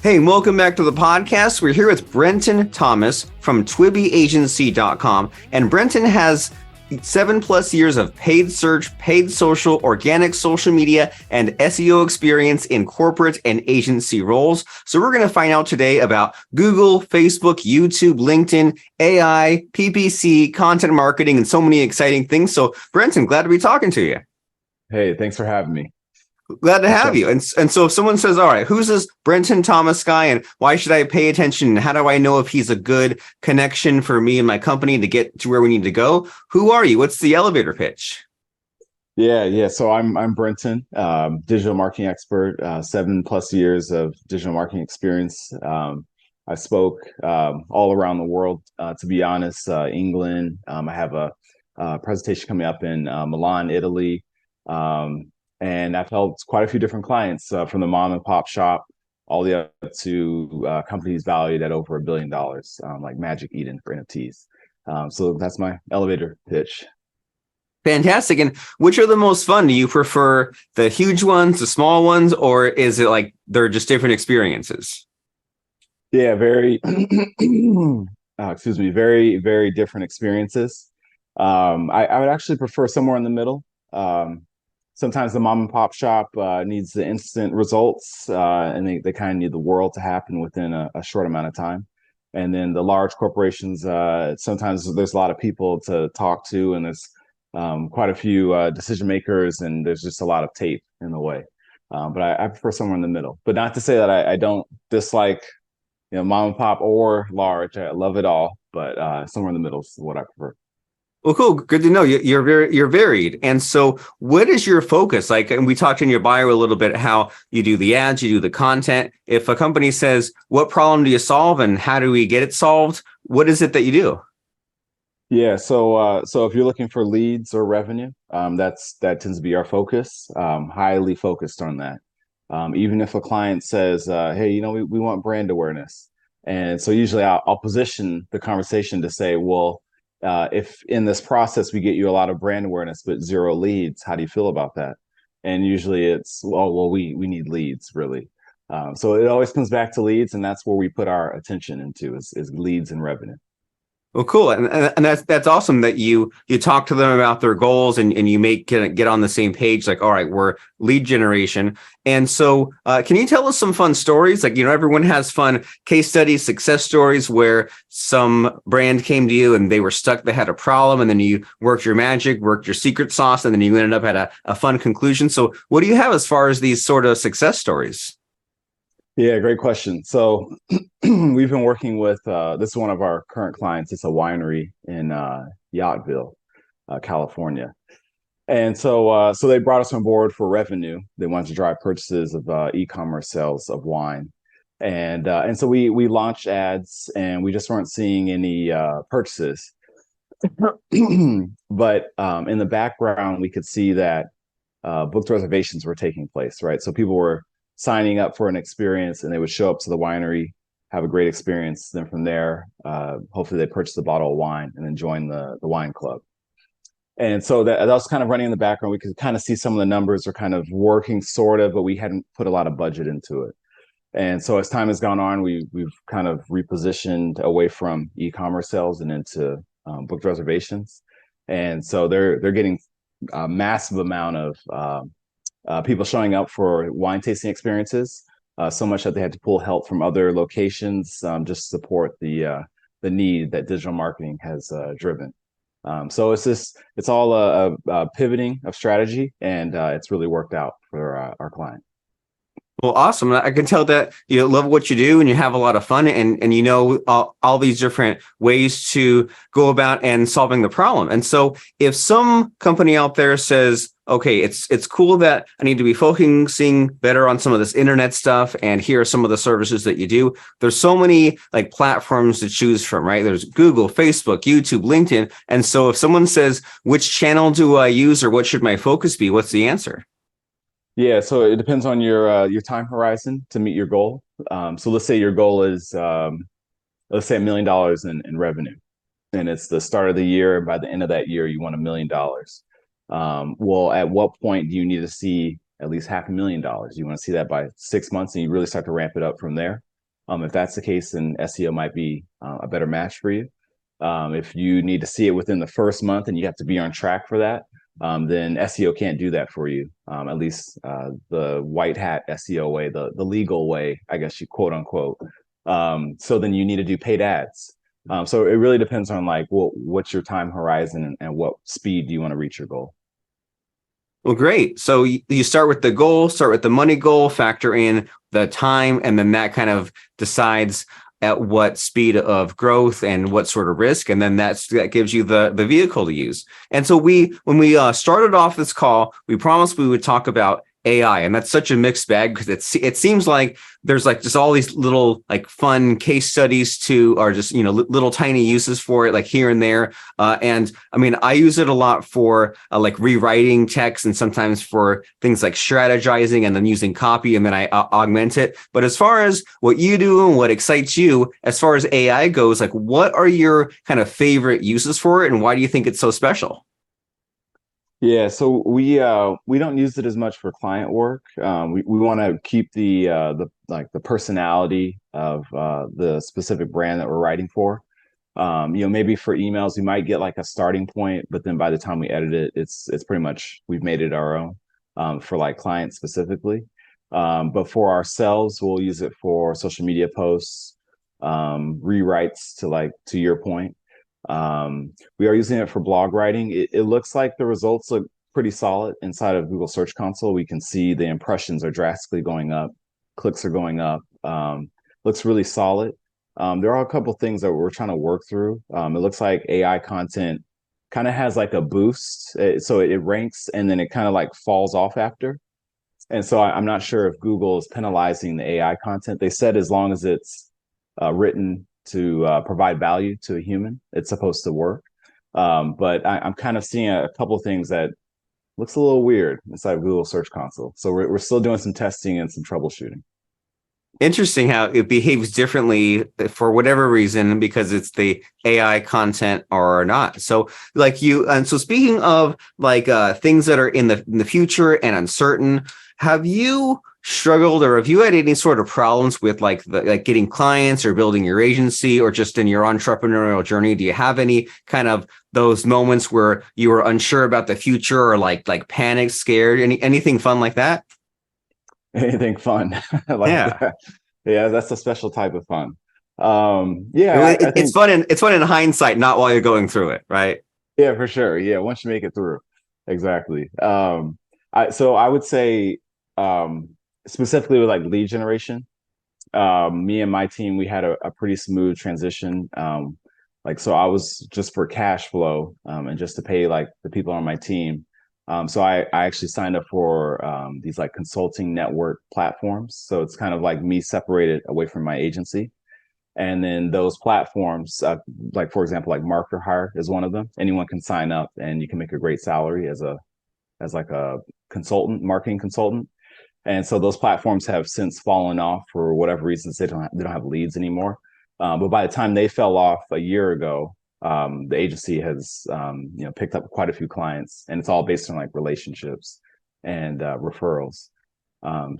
Hey, and welcome back to the podcast. We're here with Brenton Thomas from TwibiAgency.com, and Brenton has 7+ years of paid search, paid social, organic social media, and SEO experience in corporate and agency roles. So we're going to find out today about Google, Facebook, YouTube, LinkedIn, AI, PPC, content marketing, and so many exciting things. So Brenton, glad to be talking to you. Hey, thanks for having me. Glad to have you. And so if someone says, all right, who's this Brenton Thomas guy and why should I pay attention? And how do I know if he's a good connection for me and my company to get to where we need to go? Who are you? What's the elevator pitch? Yeah. So I'm Brenton, digital marketing expert, 7+ years of digital marketing experience. I spoke all around the world, to be honest, England. I have a presentation coming up in Milan, Italy. And I've helped quite a few different clients from the mom and pop shop all the way up to companies valued at over $1 billion, like Magic Eden for NFTs. So that's my elevator pitch. Fantastic. And which are the most fun? Do you prefer the huge ones, the small ones, or is it like they're just different experiences? Yeah, very, very, very different experiences. I would actually prefer somewhere in the middle. Sometimes the mom and pop shop needs the instant results, and they kind of need the world to happen within a short amount of time. And then the large corporations, sometimes there's a lot of people to talk to, and there's quite a few decision makers, and there's just a lot of tape in the way. But I prefer somewhere in the middle. But not to say that I don't dislike, mom and pop or large. I love it all, but somewhere in the middle is what I prefer. Well, cool. Good to know you're varied. And so what is your focus? Like, and we talked in your bio a little bit how you do the ads, you do the content. If a company says, what problem do you solve and how do we get it solved? What is it that you do? Yeah, so if you're looking for leads or revenue, that tends to be our focus. Highly focused on that. Even if a client says, "Hey, we want brand awareness," and so usually I'll position the conversation to say, "Well, if in this process we get you a lot of brand awareness but zero leads, how do you feel about that?" And usually it's, well, we need leads, really. So it always comes back to leads, and that's where we put our attention into is leads and revenue. Well, cool. And that's awesome that you talk to them about their goals and you get on the same page, like, all right, we're lead generation. And so can you tell us some fun stories? Like, everyone has fun case studies, success stories where some brand came to you and they were stuck, they had a problem, and then you worked your magic, worked your secret sauce, and then you ended up at a fun conclusion. So what do you have as far as these sort of success stories? Yeah, great question. So we've been working with this is one of our current clients. It's a winery in Yachtville, California. And so they brought us on board for revenue. They wanted to drive purchases of e-commerce sales of wine. And so we launched ads and we just weren't seeing any purchases. But in the background, we could see that booked reservations were taking place, right? So people were signing up for an experience and they would show up to the winery, have a great experience. Then from there, hopefully they purchase a bottle of wine and then join the wine club. And so that was kind of running in the background. We could kind of see some of the numbers are kind of working sort of, but we hadn't put a lot of budget into it. And so as time has gone on, we've kind of repositioned away from e-commerce sales and into booked reservations. And so they're getting a massive amount of people showing up for wine tasting experiences, so much that they had to pull help from other locations just to support the need that digital marketing has driven. So it's all a pivoting of strategy, and it's really worked out for our client. Well, awesome. I can tell that you love what you do and you have a lot of fun and all these different ways to go about and solving the problem. And so if some company out there says, okay, it's cool that I need to be focusing better on some of this internet stuff, and here are some of the services that you do. There's so many like platforms to choose from, right? There's Google, Facebook, YouTube, LinkedIn. And so if someone says, which channel do I use or what should my focus be? What's the answer? Yeah, so it depends on your time horizon to meet your goal. So let's say your goal is let's say $1 million in revenue, and it's the start of the year, and by the end of that year you want $1 million. Well, at what point do you need to see at least $500,000? You want to see that by 6 months, and you really start to ramp it up from there. If that's the case, then SEO might be a better match for you. If you need to see it within the first month and you have to be on track for that, then SEO can't do that for you. At least the white hat SEO way, the legal way, I guess you quote unquote. So then you need to do paid ads. So it really depends on like what's your time horizon and what speed do you want to reach your goal. Well, great. So you start with the goal, start with the money goal, factor in the time, and then that kind of decides at what speed of growth and what sort of risk, and then that gives you the vehicle to use. And so when we started off this call, we promised we would talk about AI, and that's such a mixed bag because it seems like there's like just all these little like fun case studies or just little tiny uses for it like here and there. And I mean, I use it a lot for like rewriting text and sometimes for things like strategizing and then using copy and then I augment it. But as far as what you do and what excites you, as far as AI goes, like what are your kind of favorite uses for it and why do you think it's so special? Yeah, so we don't use it as much for client work. We want to keep the personality of the specific brand that we're writing for. Maybe for emails we might get like a starting point, but then by the time we edit it, it's pretty much we've made it our own for like clients specifically. But for ourselves, we'll use it for social media posts, rewrites to your point. We are using it for blog writing. It looks like the results look pretty solid inside of Google Search Console. We can see the impressions are drastically going up, clicks are going up. Looks really solid. There are a couple things that we're trying to work through. It looks like AI content kind of has like a boost, so it ranks and then it kind of like falls off after. And so I'm not sure if Google is penalizing the AI content. They said as long as it's written to provide value to a human, it's supposed to work. But I'm kind of seeing a couple of things that looks a little weird inside of Google Search Console. So we're still doing some testing and some troubleshooting. Interesting how it behaves differently for whatever reason because it's the AI content or not. So and so speaking of like things that are in the future and uncertain, have you struggled or have you had any sort of problems with like getting clients or building your agency or just in your entrepreneurial journey? Do you have any kind of those moments where you were unsure about the future or like panicked, scared, anything fun like that? Anything fun like Yeah. that? Yeah, that's a special type of fun. Yeah, I It's think fun in hindsight, not while you're going through it, right? yeah, for sure. Yeah, once you make it through, exactly. I would say specifically with like lead generation, me and my team we had a pretty smooth transition. So I was just for cash flow and just to pay like the people on my team. So I actually signed up for these like consulting network platforms. So it's kind of like me separated away from my agency. And then those platforms, like for example, like Marketer Hire is one of them. Anyone can sign up and you can make a great salary as like a consultant, marketing consultant. And so those platforms have since fallen off for whatever reasons. They don't have leads anymore. But by the time they fell off a year ago, the agency has picked up quite a few clients, and it's all based on like relationships and referrals.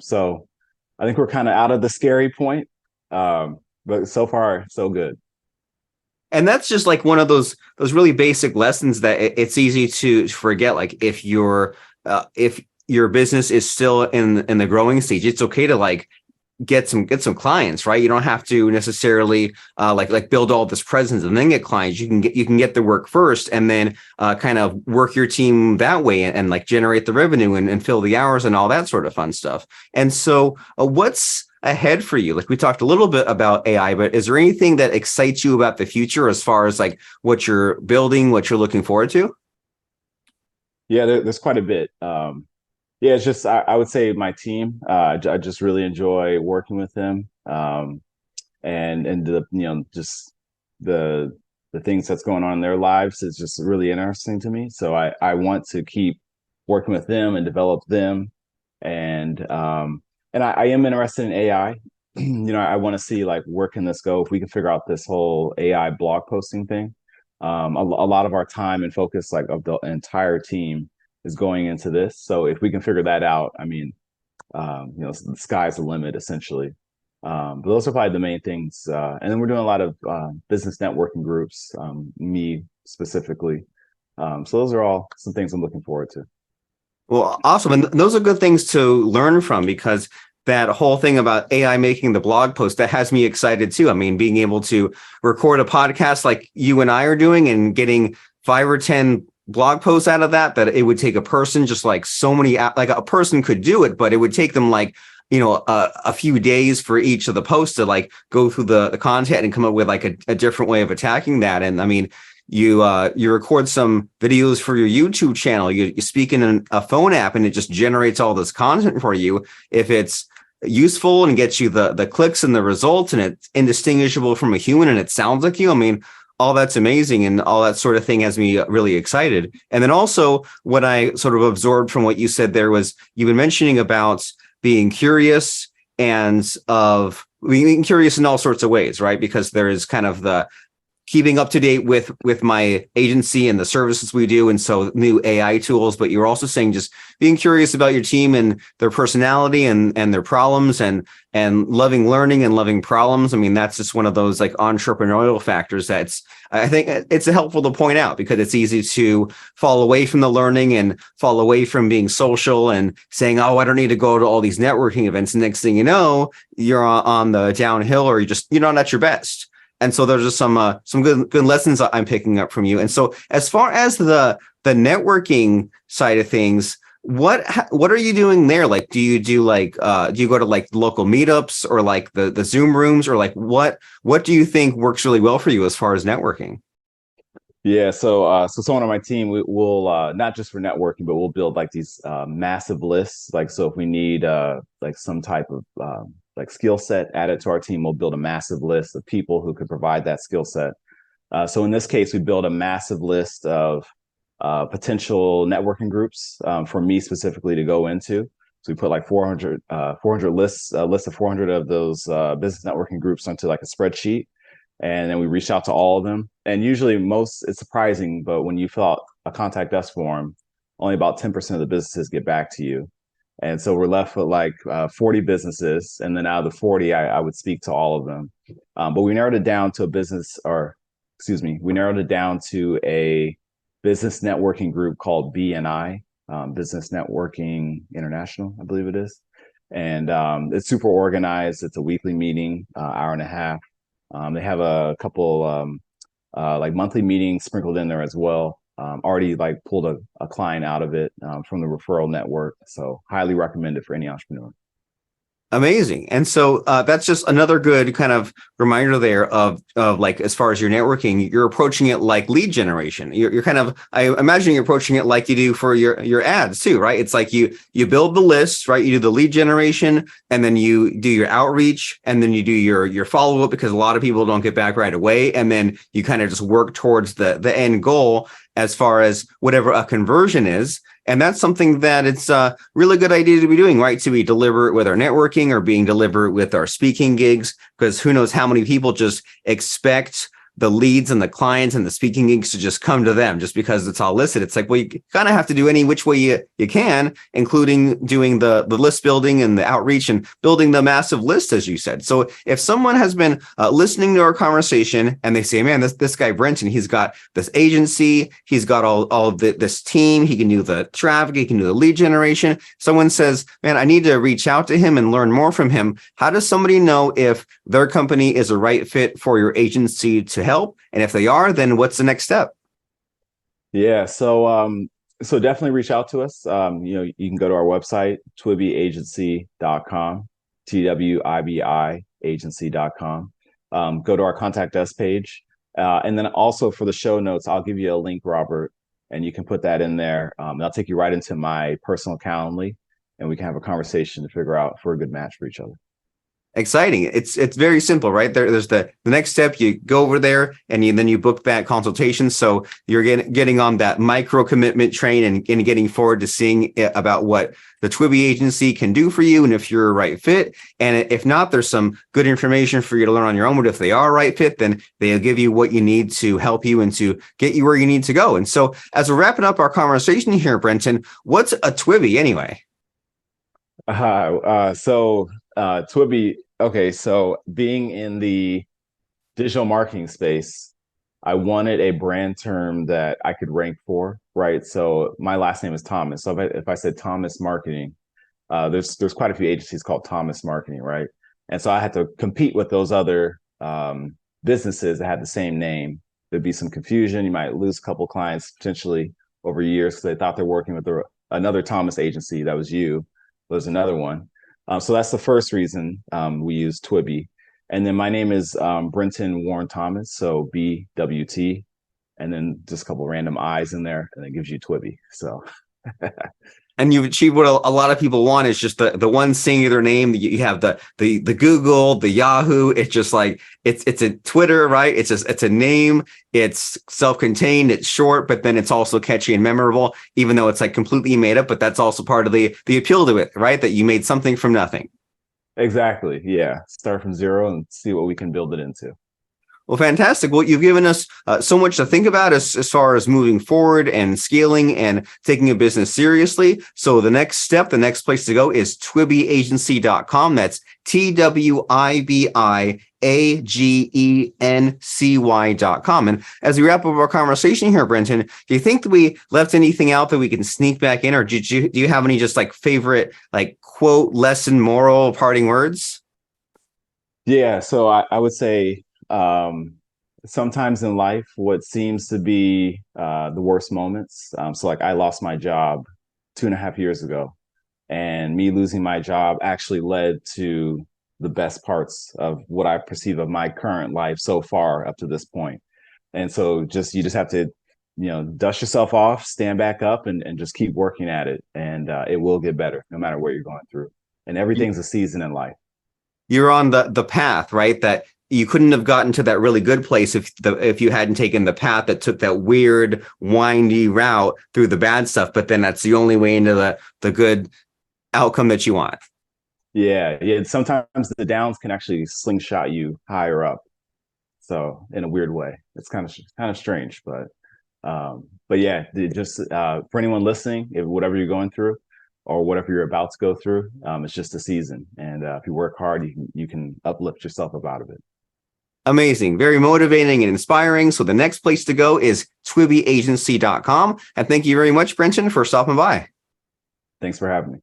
So I think we're kind of out of the scary point, but so far so good. And that's just like one of those really basic lessons that it's easy to forget. Like if your business is still in the growing stage, it's okay to like get some clients, right? You don't have to necessarily like build all this presence and then get clients. You can get the work first and then kind of work your team that way and like generate the revenue and fill the hours and all that sort of fun stuff. And so what's ahead for you? Like we talked a little bit about AI, but is there anything that excites you about the future as far as like what you're building, what you're looking forward to? Yeah, there's quite a bit. Yeah, it's just I would say my team. I just really enjoy working with them, and just the the things that's going on in their lives is just really interesting to me. So I want to keep working with them and develop them, and I am interested in AI. I want to see like where can this go if we can figure out this whole AI blog posting thing. A lot of our time and focus like of the entire team is going into this. So if we can figure that out, I mean, the sky's the limit essentially. But those are probably the main things. And then we're doing a lot of business networking groups, me specifically. So those are all some things I'm looking forward to. Well, awesome. And those are good things to learn from, because that whole thing about AI making the blog post, that has me excited too. I mean, being able to record a podcast like you and I are doing and getting 5 or 10 blog posts out of that, that it would take a person just like so many, like a person could do it, but it would take them like, a few days for each of the posts to like go through the content and come up with like a different way of attacking that. And I mean, you record some videos for your YouTube channel, you speak in a phone app, and it just generates all this content for you. If it's useful and gets you the clicks and the results, and it's indistinguishable from a human and it sounds like you, I mean, all that's amazing, and all that sort of thing has me really excited. And then also what I sort of absorbed from what you said there was, you've been mentioning about being curious, and of being curious in all sorts of ways, right? Because there is kind of the keeping up to date with my agency and the services we do, and so new AI tools. But you're also saying just being curious about your team and their personality and their problems, and loving learning and loving problems. I mean, that's just one of those like entrepreneurial factors that's, I think it's helpful to point out, because it's easy to fall away from the learning and fall away from being social and saying, oh, I don't need to go to all these networking events. And next thing you know, you're on the downhill, or you're not at your best. And so there's just some good lessons I'm picking up from you. And so as far as the networking side of things, what are you doing there? Like, do you go to like local meetups, or like the Zoom rooms, or like what do you think works really well for you as far as networking? Yeah, so someone on my team, will not just for networking, but we'll build like these massive lists. Like, so if we need like some type of like skill set added to our team, we'll build a massive list of people who could provide that skill set. So in this case, we build a massive list of potential networking groups for me specifically to go into. So we put like 400 lists, a list of 400 of those business networking groups onto like a spreadsheet. And then we reach out to all of them. And usually it's surprising, but when you fill out a contact us form, only about 10% of the businesses get back to you. And so we're left with like 40 businesses. And then out of the 40, I would speak to all of them. But we narrowed it down to we narrowed it down to a business networking group called BNI, Business Networking International, I believe it is. And it's super organized. It's a weekly meeting, hour and a half. They have a couple like monthly meetings sprinkled in there as well. Already like pulled a client out of it from the referral network. So highly recommended for any entrepreneur. Amazing. And so that's just another good kind of reminder there of like, as far as your networking, you're approaching it like lead generation. You're kind of, I imagine you're approaching it like you do for your ads too, right? It's like you build the list, right? You do the lead generation, and then you do your outreach, and then you do your follow-up, because a lot of people don't get back right away. And then you kind of just work towards the end goal as far as whatever a conversion is. And that's something that it's a really good idea to be doing, right? To be deliberate with our networking, or being deliberate with our speaking gigs, because who knows how many people just expect the leads and the clients and the speaking gigs to just come to them just because it's all listed. It's like, well, you kind of have to do any which way you can, including doing the list building and the outreach and building the massive list, as you said. So if someone has been listening to our conversation and they say, man, this guy Brenton, he's got this agency, he's got all this team, he can do the traffic, he can do the lead generation. Someone says, man, I need to reach out to him and learn more from him. How does somebody know if their company is a right fit for your agency to help? And if they are, then what's the next step? Yeah, so definitely reach out to us. You can go to our website, twibbiagency.com, TWIBI agency.com. Go to our contact us page. And then also for the show notes, I'll give you a link, Robert, and you can put that in there. And I'll take you right into my personal Calendly, and we can have a conversation to figure out if we're a good match for each other. Exciting. It's very simple, right? There's the next step. You go over there, and then you book that consultation. So you're getting on that micro commitment train, and getting forward to seeing about what the Twibi agency can do for you, and if you're a right fit. And if not, there's some good information for you to learn on your own. But if they are a right fit, then they'll give you what you need to help you and to get you where you need to go. And so as we're wrapping up our conversation here, Brenton, what's a Twibi anyway? Twibi Okay, so being in the digital marketing space, I wanted a brand term that I could rank for, right? So my last name is Thomas. So if I said Thomas Marketing, there's quite a few agencies called Thomas Marketing, right? And so I had to compete with those other businesses that had the same name. There'd be some confusion. You might lose a couple clients potentially over years because they thought they're working with another Thomas agency. That was you. There's another one. So that's the first reason we use Twibi. And then my name is Brenton Warren Thomas, so BWT, and then just a couple random I's in there, and it gives you Twibi. So And you've achieved what a lot of people want is just the one singular name. You have the Google, the Yahoo. It's just like it's a Twitter, right? It's a name. It's self-contained. It's short, but then it's also catchy and memorable, even though it's like completely made up. But that's also part of the appeal to it, right? That you made something from nothing. exactly, yeah. Start from zero and see what we can build it into. Well, fantastic. Well, you've given us so much to think about as far as moving forward and scaling and taking a business seriously. So the next step, the next place to go is twibbiagency.com. That's TWIBIAGENCY.com. And as we wrap up our conversation here, Brenton, do you think that we left anything out that we can sneak back in, or do you have any just like favorite like quote, lesson, moral, parting words? Yeah, so I would say sometimes in life, what seems to be the worst moments. So like I lost my job 2.5 years ago, and me losing my job actually led to the best parts of what I perceive of my current life so far up to this point. And so you just have to, dust yourself off, stand back up and just keep working at it. And it will get better no matter what you're going through. And everything's a season in life. You're on the path, right? That you couldn't have gotten to that really good place if you hadn't taken the path that took that weird, windy route through the bad stuff. But then that's the only way into the good outcome that you want. Yeah, yeah. Sometimes the downs can actually slingshot you higher up. So in a weird way, it's kind of strange, but yeah, just for anyone listening, if whatever you're going through or whatever you're about to go through, it's just a season, and if you work hard, you can uplift yourself up out of it. Amazing, very motivating and inspiring. So the next place to go is twibbiagency.com. And thank you very much, Brenton, for stopping by. Thanks for having me.